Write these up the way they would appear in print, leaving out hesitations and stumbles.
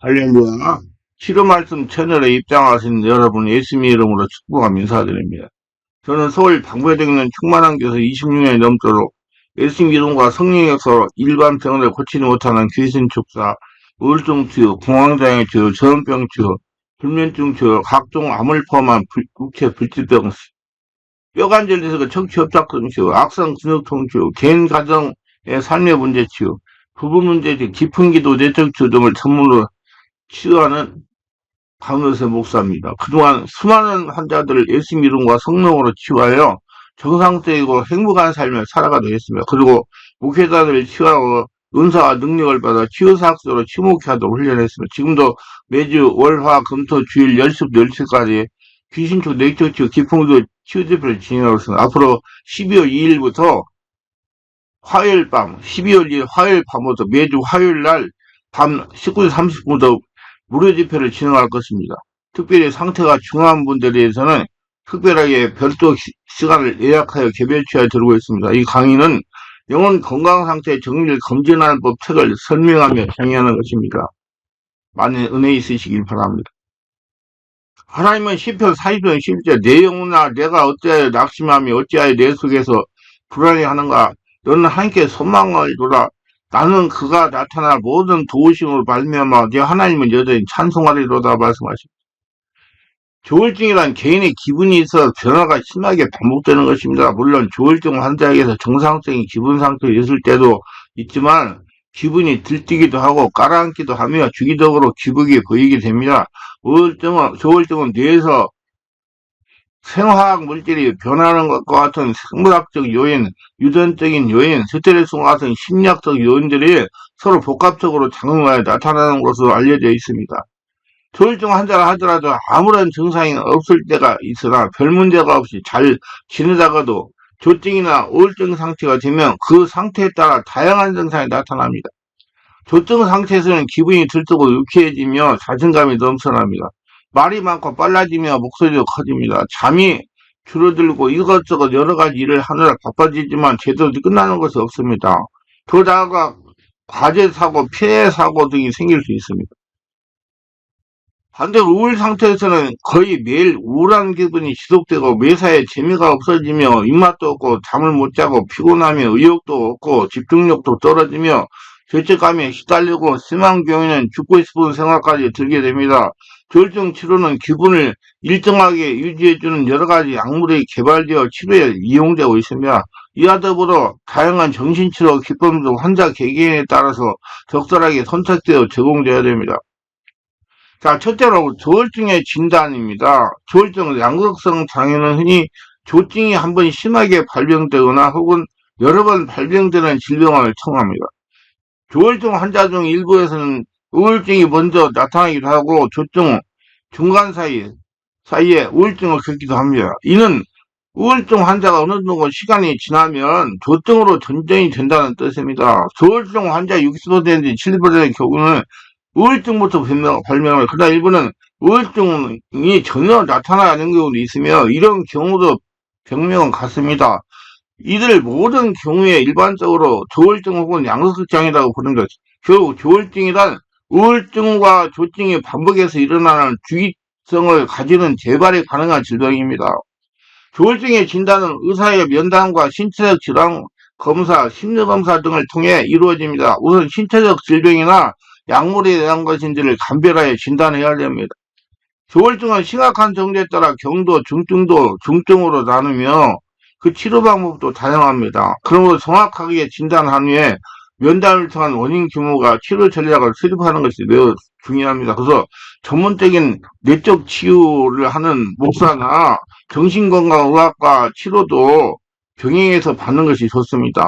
할렐루야. 치료 말씀 채널에 입장하신 여러분 예수님의 이름으로 축복하며 인사드립니다. 저는 서울 방배동에 있는 충만한 교에서 26년이 넘도록 예수님 이름과 성령의 역사로 일반 병을 고치지 못하는 귀신 축사, 우울증 치유, 공황장애 치유, 전염병 치유, 불면증 치유, 각종 암을 포함한 육체 불치병, 뼈관절에서 척추협착증 치유, 악성 근육통 치유, 개인 가정의 삶의 문제 치유, 부부 문제 치유, 깊은 기도, 내적 치유 등을 전문으로 치유하는 강의세 목사입니다. 그동안 수많은 환자들을 예수님 이름과 성령으로 치유하여 정상적이고 행복한 삶을 살아가도록 했습니다. 그리고 목회자들을 치유하고 은사와 능력을 받아 치유사학적으로 치목하도록 훈련했습니다. 지금도 매주 월, 화, 금, 토, 주일 10시부터 10시까지 귀신축, 내적 치유, 기풍도 치유 대표를 진행하고 있습니다. 앞으로 12월 2일부터 화요일 밤, 12월 2일 화요일 밤부터 매주 화요일 날 밤 19시 30분부터 무료 집회를 진행할 것입니다. 특별히 상태가 중요한 분들에 대해서는 특별하게 별도 시간을 예약하여 개별 치유에 들고 있습니다. 이 강의는 영혼 건강 상태 정리를 검진하는 법 책을 설명하며 강의하는 것입니다. 많은 은혜 있으시길 바랍니다. 하나님은 시편 40편 11절 내 영혼아 내가 어찌하여 낙심하며 어찌하여 내 속에서 불안해하는가 너는 하나님께 소망을 둬라 나는 그가 나타나 모든 도우심으로 발명하며 네 하나님은 여전히 찬송하리로다 말씀하십니다. 조울증이란 개인의 기분이 있어 변화가 심하게 반복되는 것입니다. 물론 조울증 환자에게서 정상적인 기분 상태에 있을 때도 있지만 기분이 들뜨기도 하고 가라앉기도 하며 주기적으로 기복이 보이게 됩니다. 조울증은 뇌에서 생화학 물질이 변하는 것과 같은 생물학적 요인, 유전적인 요인, 스트레스와 같은 심리학적 요인들이 서로 복합적으로 작용하여 나타나는 것으로 알려져 있습니다. 조울증 환자라 하더라도 아무런 증상이 없을 때가 있으나 별 문제가 없이 잘 지내다가도 조증이나 우울증 상태가 되면 그 상태에 따라 다양한 증상이 나타납니다. 조증 상태에서는 기분이 들뜨고 유쾌해지며 자신감이 넘쳐납니다. 말이 많고 빨라지며 목소리도 커집니다. 잠이 줄어들고 이것저것 여러 가지 일을 하느라 바빠지지만 제대로 끝나는 것이 없습니다. 더 나아가 과제 사고, 피해 사고 등이 생길 수 있습니다. 반대로 우울 상태에서는 거의 매일 우울한 기분이 지속되고 매사에 재미가 없어지며 입맛도 없고 잠을 못 자고 피곤하며 의욕도 없고 집중력도 떨어지며 죄책감에 시달리고 심한 경우에는 죽고 싶은 생각까지 들게 됩니다. 조울증 치료는 기분을 일정하게 유지해주는 여러가지 약물이 개발되어 치료에 이용되고 있습니다. 이와 더불어 다양한 정신치료 기법도 환자 개개인에 따라서 적절하게 선택되어 제공되어야 됩니다. 자, 첫째로 조울증의 진단입니다. 조울증 양극성 장애는 흔히 조증이 한번 심하게 발병되거나 혹은 여러 번 발병되는 질병을 청합니다. 조울증 환자 중 일부에서는 우울증이 먼저 나타나기도 하고 조증 중간 사이에 우울증을 겪기도 합니다. 이는 우울증 환자가 어느 정도 시간이 지나면 조증으로 전전이 된다는 뜻입니다. 조울증 환자 60% 70%의 경우는 우울증부터 발명을 그러나 일부는 우울증이 전혀 나타나지 않는 경우도 있으며 이런 경우도 병명은 같습니다. 이들 모든 경우에 일반적으로 조울증 혹은 양극장애라고 부르는 것. 결국 조울증이란 우울증과 조증이 반복해서 일어나는 주기성을 가지는 재발이 가능한 질병입니다. 조울증의 진단은 의사의 면담과 신체적 질환 검사, 심리검사 등을 통해 이루어집니다. 우선 신체적 질병이나 약물에 대한 것인지를 감별하여 진단해야 됩니다. 조울증은 심각한 정도에 따라 경도, 중증도, 중증으로 나누며 그 치료 방법도 다양합니다. 그러므로 정확하게 진단한 후에 면담을 통한 원인 규모가 치료 전략을 수립하는 것이 매우 중요합니다. 그래서 전문적인 내적 치유를 하는 목사나 정신건강의학과 치료도 병행해서 받는 것이 좋습니다.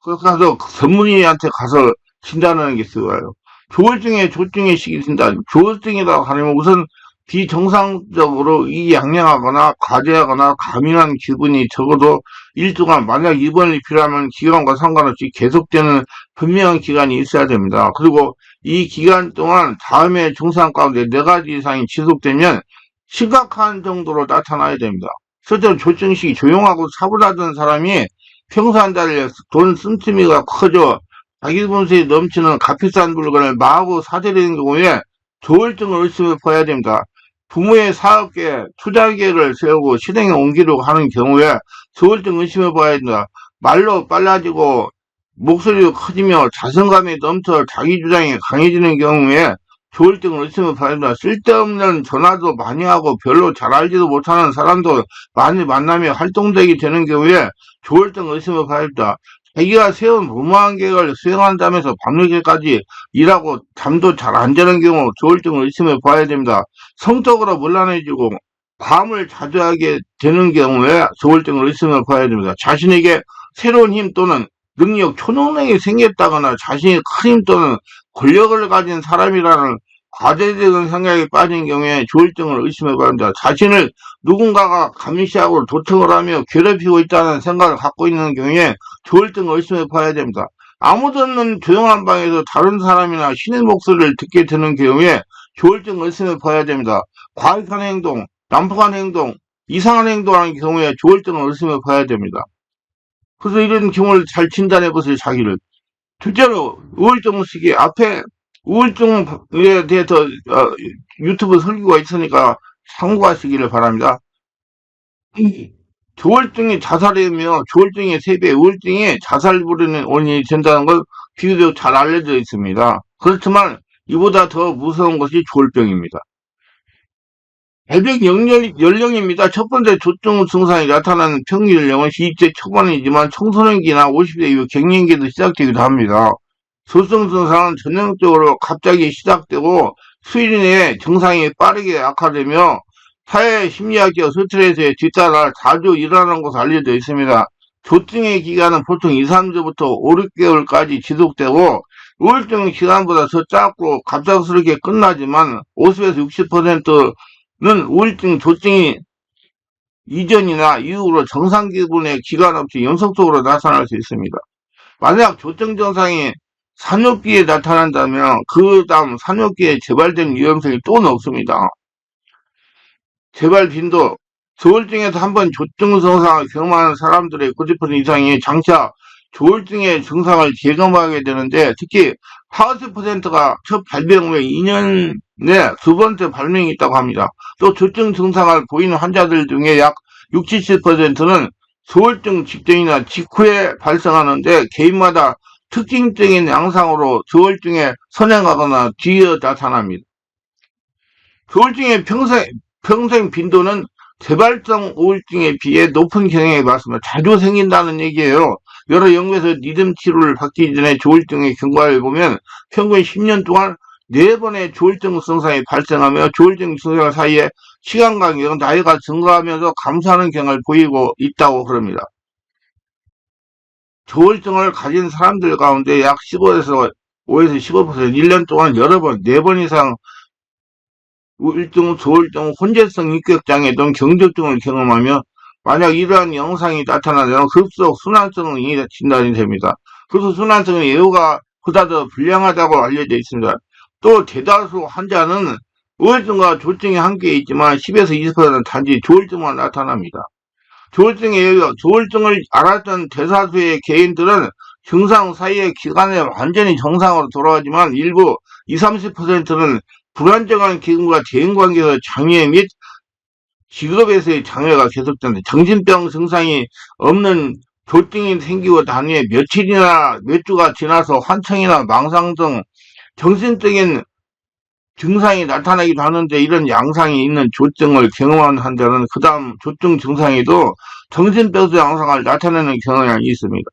그래서 전문의한테 가서 진단하는 게 좋아요. 조울증의 시기 진단. 조울증이라고 하면 우선 비정상적으로 양양하거나 과제하거나 과민한 기분이 적어도 일주간 만약 입원이 필요하면 기간과 상관없이 계속되는 분명한 기간이 있어야 됩니다. 그리고 이 기간 동안 다음의 증상 가운데 4가지 이상이 지속되면 심각한 정도로 나타나야 됩니다. 실제로 조증 시기 조용하고 차분하던 사람이 평소 한 달에 돈 씀씀이가 커져 자기 분수에 넘치는 값비싼 물건을 마구 사들이는 경우에 조울증을 의심해 봐야 됩니다. 부모의 사업계획, 투자 계획을 세우고 실행에 옮기려고 하는 경우에 조울증 의심해 봐야 된다. 말로 빨라지고 목소리도 커지며 자신감이 넘쳐 자기 주장이 강해지는 경우에 조울증을 의심해 봐야 된다. 쓸데없는 전화도 많이 하고 별로 잘 알지도 못하는 사람도 많이 만나며 활동적이 되는 경우에 조울증을 의심해 봐야 된다. 자기가 세운 무모한 계획을 수행한다면서 밤늦게까지 일하고 잠도 잘 안 자는 경우 조울증을 의심해 봐야 됩니다. 성적으로 문란해지고 밤을 자주 하게 되는 경우에 조울증을 의심해 봐야 됩니다. 자신에게 새로운 힘 또는 능력, 초능력이 생겼다거나 자신이 큰 힘 또는 권력을 가진 사람이라는 과대적인 생각에 빠진 경우에 조울증을 의심해 봐야 합니다. 자신을 누군가가 감시하고 도청을 하며 괴롭히고 있다는 생각을 갖고 있는 경우에 조울증을 의심해 봐야 됩니다. 아무도 없는 조용한 방에서 다른 사람이나 신의 목소리를 듣게 되는 경우에 조울증을 의심해 봐야 됩니다. 과격한 행동, 난폭한 행동, 이상한 행동하는 경우에 조울증을 의심해 봐야 됩니다. 그래서 이런 경우를 잘 진단해 보세요, 자기를. 둘째로, 우울증 시기, 앞에 우울증에 대해서 유튜브 설교가 있으니까 참고하시기를 바랍니다. 조울증이 자살이며 조울증의 3배, 우울증이 자살 부르는 원인이 된다는 걸 비교적 잘 알려져 있습니다. 그렇지만 이보다 더 무서운 것이 조울병입니다. 발병 연령입니다. 첫 번째 조증 증상이 나타나는 평균 연령은 20대 초반이지만 청소년기나 50대 이후 갱년기에도 시작되기도 합니다. 조증 증상은 전형적으로 갑자기 시작되고 수일 내에 증상이 빠르게 악화되며 사회 심리학적 스트레스에 뒤따라 자주 일어나는 것으로 알려져 있습니다. 조증의 기간은 보통 2, 3주부터 5, 6개월까지 지속되고 우울증 기간보다 더 짧고 갑작스럽게 끝나지만 50에서 60%는 우울증, 조증이 이전이나 이후로 정상 기분의 기간 없이 연속적으로 나타날 수 있습니다. 만약 조증 증상이 산후기에 나타난다면 그 다음 산후기에 재발된 위험성이 또 높습니다. 재발 빈도, 조울증에서 한번 조증 증상을 경험하는 사람들의 90% 이상이 장차 조울증의 증상을 경험하게 되는데 특히 40%가 첫 발병 후에 2년 내 두 번째 발병이 있다고 합니다. 또 조증 증상을 보이는 환자들 중에 약 60, 70%는 조울증 직전이나 직후에 발생하는데 개인마다 특징적인 양상으로 조울증에 선행하거나 뒤에 나타납니다. 조울증의 평생 빈도는 재발성 우울증에 비해 높은 경향에 맞습니다. 자주 생긴다는 얘기예요. 여러 연구에서 리듬 치료를 받기 전에 조울증의 경과를 보면 평균 10년 동안 4번의 조울증 증상이 발생하며 조울증 증상 사이에 시간 간격은 나이가 증가하면서 감소하는 경향을 보이고 있다고 그럽니다. 조울증을 가진 사람들 가운데 약 15에서 15%, 1년 동안 여러 번, 4번 이상 우울증, 조울증, 혼재성 인격장애 등 경적증을 경험하며 만약 이러한 영상이 나타나면 급속 순환성이 진단이 됩니다. 그래서 순환성은 예후가 보다 더 불량하다고 알려져 있습니다. 또 대다수 환자는 우울증과 조울증이 함께 있지만 10에서 20%는 단지 조울증만 나타납니다. 조울증을 앓았던 대다수의 개인들은 증상 사이의 기간에 완전히 정상으로 돌아가지만 일부 20, 30%는 불안정한 기분과 대인관계에서 장애 및 직업에서의 장애가 계속된다. 정신병 증상이 없는 조증이 생기고 난 후에 며칠이나 몇 주가 지나서 환청이나 망상 등 정신적인 증상이 나타나기도 하는데 이런 양상이 있는 조증을 경험한 환자는 그 다음 조증 증상에도 정신병 양상을 나타내는 경향이 있습니다.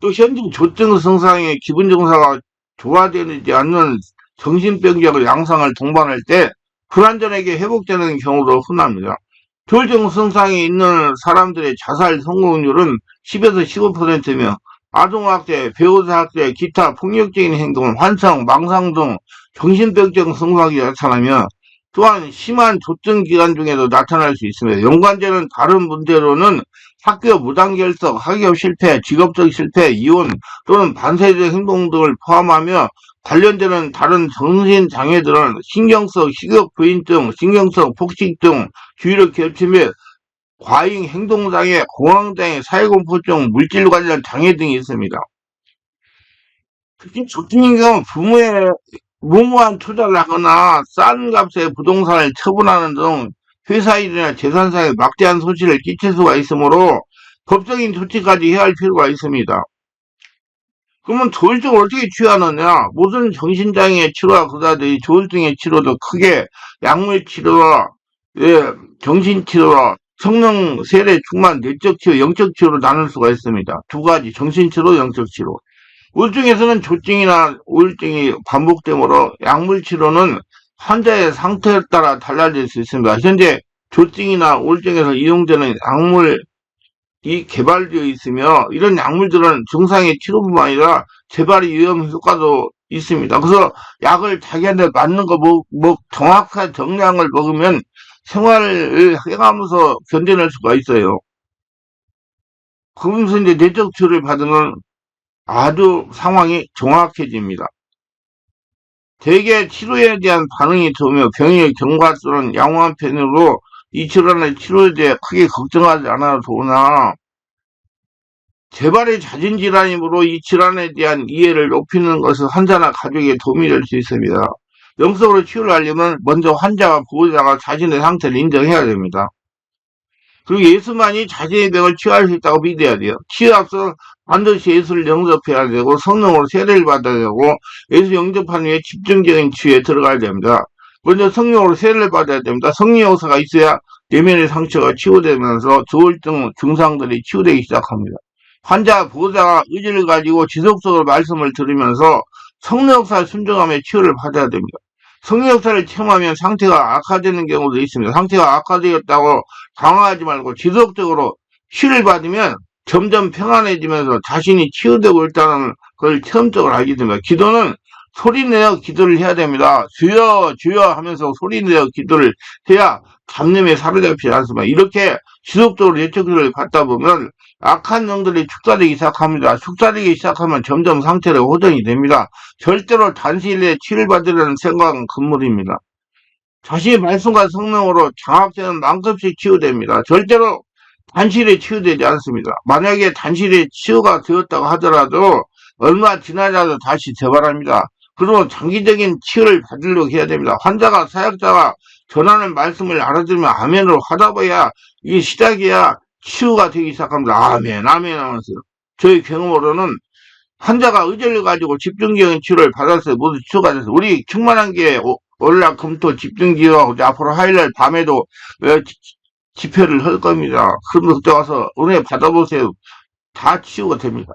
또 현재 조증 증상의 기분 증상가 좋아지지 않는 정신병적 양상을 동반할 때 불안전하게 회복되는 경우도 흔합니다. 조울증 증상이 있는 사람들의 자살 성공률은 10에서 15%며 아동학대, 배우자학대, 기타 폭력적인 행동, 환청, 망상 등 정신병적 증상이 나타나며 또한 심한 조증 기간 중에도 나타날 수 있습니다. 연관되는 다른 문제로는 학교 무단결석, 학업 실패, 직업적 실패, 이혼 또는 반사적 행동 등을 포함하며 관련되는 다른 정신장애들은 신경성 식욕부인증, 신경성 폭식증, 주의력 결핍 및 과잉 행동장애, 공황장애, 사회공포증, 물질 관련 장애 등이 있습니다. 특히 조증인 경우 부모의 무모한 투자를 하거나 싼 값에 부동산을 처분하는 등 회사 일이나 재산상에 막대한 손실을 끼칠 수가 있으므로 법적인 조치까지 해야 할 필요가 있습니다. 그러면 조울증을 어떻게 치유하느냐? 무슨 정신장애 치료와 그다지 조울증의 치료도 크게 약물 치료와 정신 치료와 성령 세례 충만 내적 치료, 영적 치료로 나눌 수가 있습니다. 두 가지 정신 치료, 영적 치료. 우울증에서는 조증이나 우울증이 반복되므로 약물 치료는 환자의 상태에 따라 달라질 수 있습니다. 현재 조증이나 우울증에서 이용되는 약물이 개발되어 있으며 이런 약물들은 증상의 치료뿐만 아니라 재발의 위험 효과도 있습니다. 그래서 약을 자기한테 맞는 거 정확한 정량을 먹으면 생활을 해가면서 견뎌낼 수가 있어요. 그러면서 이제 내적 치료를 받으면 아주 상황이 정확해집니다. 대개 치료에 대한 반응이 좋으며 병의 경과수는 양호한 편으로 이 질환의 치료에 대해 크게 걱정하지 않아도 좋으나 재발이 잦은 질환이므로 이 질환에 대한 이해를 높이는 것은 환자나 가족에 도움이 될 수 있습니다. 영적으로 치유를 하려면 먼저 환자와 보호자가 자신의 상태를 인정해야 됩니다. 그리고 예수만이 자신의 병을 치유할 수 있다고 믿어야 돼요. 치유 앞서 반드시 예수를 영접해야 되고 성령으로 세례를 받아야 되고 예수 영접한 후에 집중적인 치유에 들어가야 됩니다. 먼저 성령으로 세례를 받아야 됩니다. 성령 역사가 있어야 내면의 상처가 치유되면서 조울증 증상들이 치유되기 시작합니다. 환자 보호자가 의지를 가지고 지속적으로 말씀을 들으면서 성령 역사를 순종하며 치유를 받아야 됩니다. 성령 역사를 체험하면 상태가 악화되는 경우도 있습니다. 상태가 악화되었다고 당황하지 말고 지속적으로 치유를 받으면 점점 평안해지면서 자신이 치유되고 있다는 걸 체험적으로 알게 됩니다. 기도는 소리내어 기도를 해야 됩니다. 주여 주여 하면서 소리내어 기도를 해야 잡념에 사로잡히지 않습니다. 이렇게 지속적으로 예측을 받다 보면 악한 영들이 축사되기 시작합니다. 축사되기 시작하면 점점 상태가 호전이 됩니다. 절대로 단시일에 치유를 받으려는 생각은 금물입니다. 자신의 말씀과 성령으로 장악되는 만큼씩 치유됩니다. 절대로 단시일에 치유되지 않습니다. 만약에 단시일에 치유가 되었다고 하더라도 얼마 지나지 않아도 다시 재발합니다. 그리고 장기적인 치유를 받으려고 해야 됩니다. 환자가 사역자가 전하는 말씀을 알아들으면 아멘으로 하다 보야 이게 시작이야 치유가 되기 시작합니다. 아멘 아멘 하면서 저희 경험으로는 환자가 의지를 가지고 집중적인 치료를 받았어요. 모두 치유가 됐어요. 우리 충만한 게 월락 금토 집중기도하고 앞으로 화요일날 밤에도 집회를 할 겁니다. 그러면 그때 와서 은혜 받아보세요. 다 치유가 됩니다.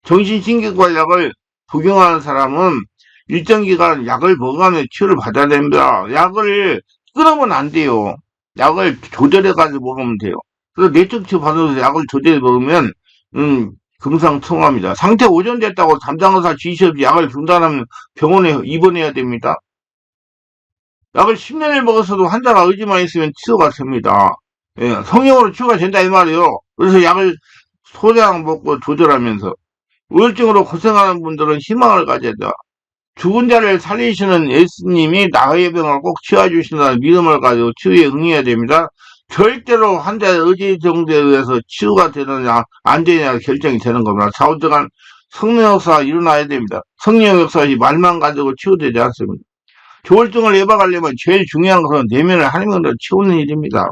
정신신경과 약을 복용하는 사람은 일정 기간 약을 먹으면 치유를 받아야 됩니다. 약을 끊으면 안 돼요. 약을 조절해가지고 먹으면 돼요. 그래서 내적 치유 받으면서 약을 조절해 먹으면 금상첨화입니다. 상태 오전됐다고 담당의사 지시 없이 약을 중단하면 병원에 입원해야 됩니다. 약을 10년을 먹었어도 환자가 의지만 있으면 치유가 됩니다. 예, 성형으로 치유가 된다 이 말이에요. 그래서 약을 소량 먹고 조절하면서 우울증으로 고생하는 분들은 희망을 가져야 돼요. 죽은 자를 살리시는 예수님이 나의 병을 꼭 치유해 주신다는 믿음을 가지고 치유에 응해야 됩니다. 절대로 환자의 의지 정도에 의해서 치유가 되느냐 안 되느냐 결정이 되는 겁니다. 좌우정한 성령 역사가 일어나야 됩니다. 성령 역사이 말만 가지고 치유되지 않습니다. 조울증을 예방하려면 제일 중요한 것은 내면을 하나님으로 치우는 일입니다.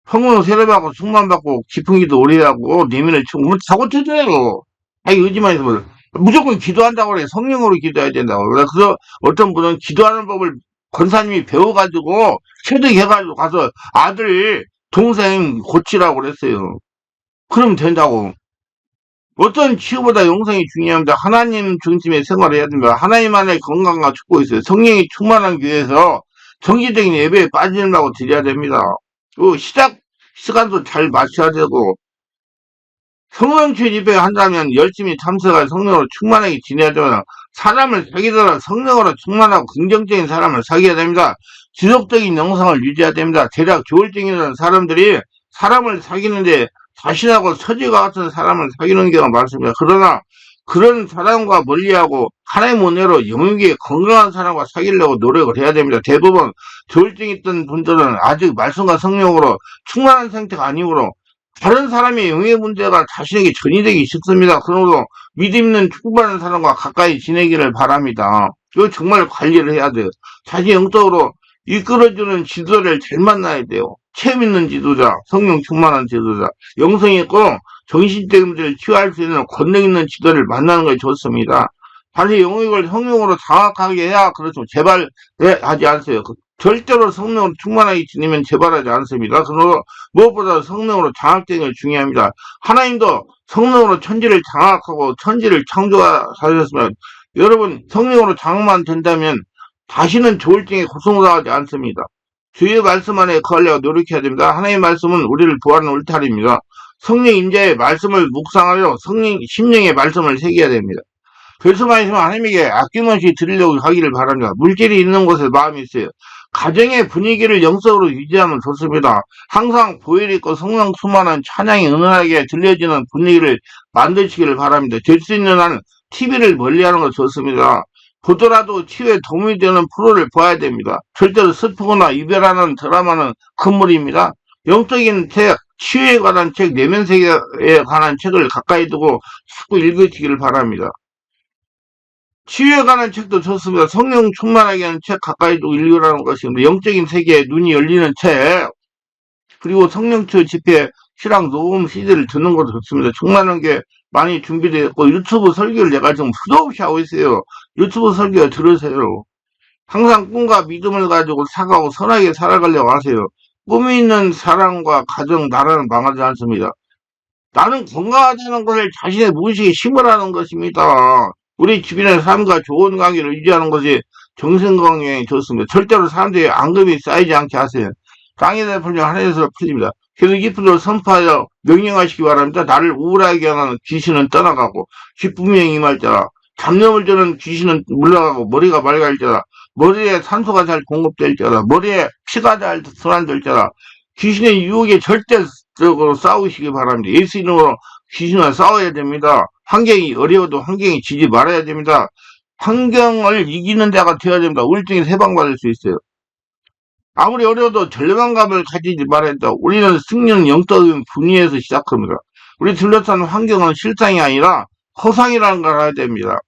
성령 세례받고 충만받고 깊은 기도 오래 하고 내면을 치우면 사고 쳐져요. 아니 의지만 있으면 무조건 기도한다고 그래. 성령으로 기도해야 된다고. 그래서 어떤 분은 기도하는 법을 권사님이 배워가지고 체득해가지고 가서 아들 동생 고치라고 그랬어요. 그러면 된다고. 어떤 치유보다 영성이 중요합니다. 하나님 중심의 생활을 해야 됩니다. 하나님 안에 건강과 축복이 있어요. 성령이 충만한 교회에서 정기적인 예배에 빠지려고 드려야 됩니다. 그 시작 시간도 잘 맞춰야 되고 성령체 집회에 한다면 열심히 참석할 성령으로 충만하게 지내야 됩니다. 사람을 사귀더라도 성령으로 충만하고 긍정적인 사람을 사귀어야 됩니다. 지속적인 영성을 유지해야 됩니다. 대략 조울증이라는 사람들이 사람을 사귀는데 자신하고 처지가 같은 사람을 사귀는 경우가 많습니다. 그러나 그런 사람과 멀리하고 하나님 은혜로 영육의 건강한 사람과 사귀려고 노력을 해야 됩니다. 대부분 조울증 있던 분들은 아직 말씀과 성령으로 충만한 상태가 아니므로 다른 사람의 영의 문제가 자신에게 전이되기 쉽습니다. 그러므로 믿음 있는 충만한 사람과 가까이 지내기를 바랍니다. 이거 정말 관리를 해야 돼요. 자신 영적으로 이끌어주는 지도자를 잘 만나야 돼요. 체험 있는 지도자, 성령 충만한 지도자, 영성이 있고 정신적인 문제를 치유할 수 있는 권능 있는 지도를 만나는 것이 좋습니다. 다시 영역을 성령으로 장악하게 해야 그렇죠. 재발하지 않으세요. 절대로 성령으로 충만하게 지내면 재발하지 않습니다. 그러므로 무엇보다 성령으로 장악되는 것이 중요합니다. 하나님도 성령으로 천지를 장악하고 천지를 창조하셨으면 여러분 성령으로 장악만 된다면 다시는 조울증에 고통당하지 않습니다. 주의 말씀 안에 거하려고 노력해야 됩니다. 하나님의 말씀은 우리를 구하는 울타리입니다. 성령 임재의 말씀을 묵상하여 성령 심령의 말씀을 새겨야 됩니다. 그래서만 있으면 하나님에게 아낌없이 드리려고 하기를 바랍니다. 물질이 있는 곳에 마음이 있어요. 가정의 분위기를 영적으로 유지하면 좋습니다. 항상 보혈 있고 성령 충만한 찬양이 은은하게 들려지는 분위기를 만드시기를 바랍니다. 될 수 있는 한 TV를 멀리하는 것 좋습니다. 보더라도 치유에 도움이 되는 프로를 봐야 됩니다. 절대로 슬프거나 이별하는 드라마는 금물입니다. 영적인 책, 치유에 관한 책, 내면 세계에 관한 책을 가까이 두고 자꾸 읽으시기를 바랍니다. 치유에 관한 책도 좋습니다. 성령 충만하게 하는 책 가까이 두고 읽으라는 것입니다. 영적인 세계에 눈이 열리는 책, 그리고 성령치유 집회 실황 녹음 CD를 듣는 것도 좋습니다. 충만한 게 많이 준비되어 있고 유튜브 설교를 내가 지금 수도 없이 하고 있어요. 유튜브 설교 들으세요. 항상 꿈과 믿음을 가지고 사가고 선하게 살아가려고 하세요. 꿈이 있는 사람과 가정, 나라는 망하지 않습니다. 나는 건강하다는 것을 자신의 무의식에 심으라는 것입니다. 우리 주변의 삶과 좋은 관계를 유지하는 것이 정신건강에 좋습니다. 절대로 사람들이 앙금이 쌓이지 않게 하세요. 땅에 대한 풀리면 하늘에서 풀립니다. 그래서 기쁨으로 선포하여 명령하시기 바랍니다. 나를 우울하게 하는 귀신은 떠나가고 기쁨이 임할 자라. 잡념을 주는 귀신은 물러가고 머리가 맑아질 자라. 머리에 산소가 잘 공급될 자라. 머리에 피가 잘 순환될 자라. 귀신의 유혹에 절대적으로 싸우시기 바랍니다. 예수 이름으로 귀신과 싸워야 됩니다. 환경이 어려워도 환경이 지지 말아야 됩니다. 환경을 이기는 자가 되어야 됩니다. 우울증에서 해방받을 수 있어요. 아무리 어려워도 절망감을 가지지 말아야 된다. 우리는 승리는 영적인 분위에서 시작합니다. 우리 둘러싼 환경은 실상이 아니라 허상이라는 걸 알아야 됩니다.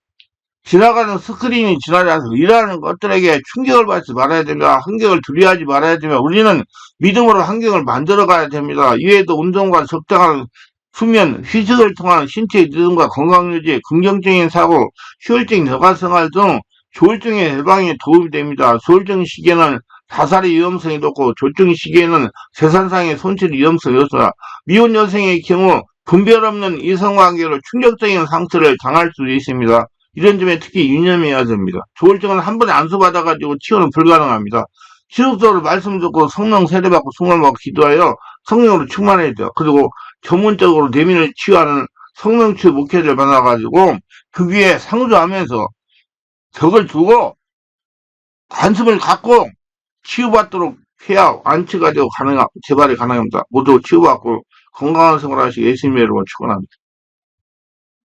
지나가는 스크린이 지나지 않고 일하는 것들에게 충격을 받지 말아야 됩니다. 환경을 두려워하지 말아야 됩니다. 우리는 믿음으로 환경을 만들어 가야 됩니다. 이외에도 운동과 적당한 수면, 휴식을 통한 신체 리듬과 건강유지, 긍정적인 사고, 효율적인 여가생활 등 조울증의 예방에 도움이 됩니다. 조울증 시기에는 자살의 위험성이 높고 조증 시기에는 재산상의 손실 위험성이 높습니다. 미혼 여성의 경우 분별 없는 이성관계로 충격적인 상처를 당할 수도 있습니다. 이런 점에 특히 유념해야 됩니다. 조울증은 한 번에 안수받아가지고 치유는 불가능합니다. 지속적으로 말씀 듣고 성령 세례받고 숨을 먹고 기도하여 성령으로 충만해야 돼요. 그리고 전문적으로 내면을 치유하는 성령치유 목회자를 만나가지고 그 위에 상주하면서 벽을 두고 관심을 갖고 치유받도록 해야 안치가 되고 재발이 가능합니다. 모두 치유받고 건강한 생활하시기 예수님의 이름으로 축원합니다.